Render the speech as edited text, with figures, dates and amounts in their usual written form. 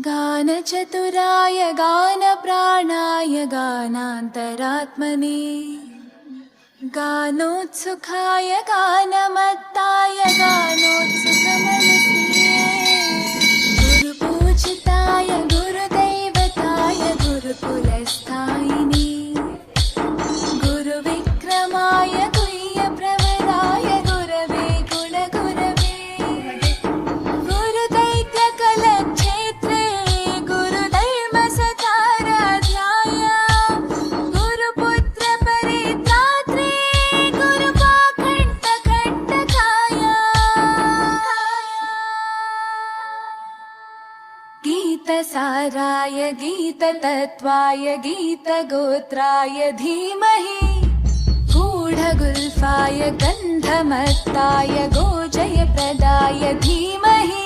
गानचतुराय गानप्राणाय गानान्तरात्मने गानोत्सुकाय गानमत्ताय गानोत्सुकमनसे गुरुपूजिताय गुरुदैवताय गुरुकुलस्थायिने गुरुविक्रमाय गुह्यप्रवराय गुरवे गुणगुरवे गुरुदैत्यकलक्षेत्रे गुरुधर्मसताराध्याय गुरुपुत्रपरित्रात्रे गुरुपाखण्डखण्डकाय गीतसाराय गीततत्त्वाय गीतगोत्राय धीमहि गूढगुल्फाय गन्धमत्ताय गोजयप्रदाय धीमहि